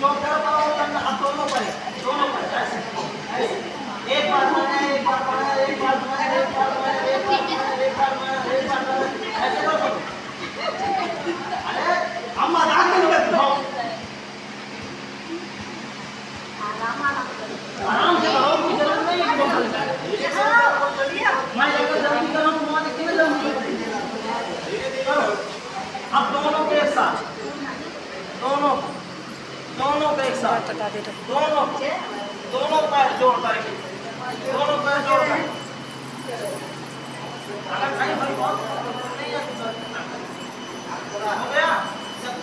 जो कर पाओ करना अब दोनों पर ऐसे ऐसे एक बार मारना एक बार मारना एक बार मारना एक बार मारना एक बार मारना एक बार मारना एक बार मारना ऐसे करो अरे अम्मा दाग नहीं लगती आराम से करो कोई जरूरत नहीं है मैं अगर जल्दी करूं तो मुझे कितने जल्दी करो अब दोनों के एक साथ दोनों के एक साथ दोनों पैर जोड़कर दोनों पैर जोड़कर अगर कहीं भाई बहुत नहीं है हो गया जब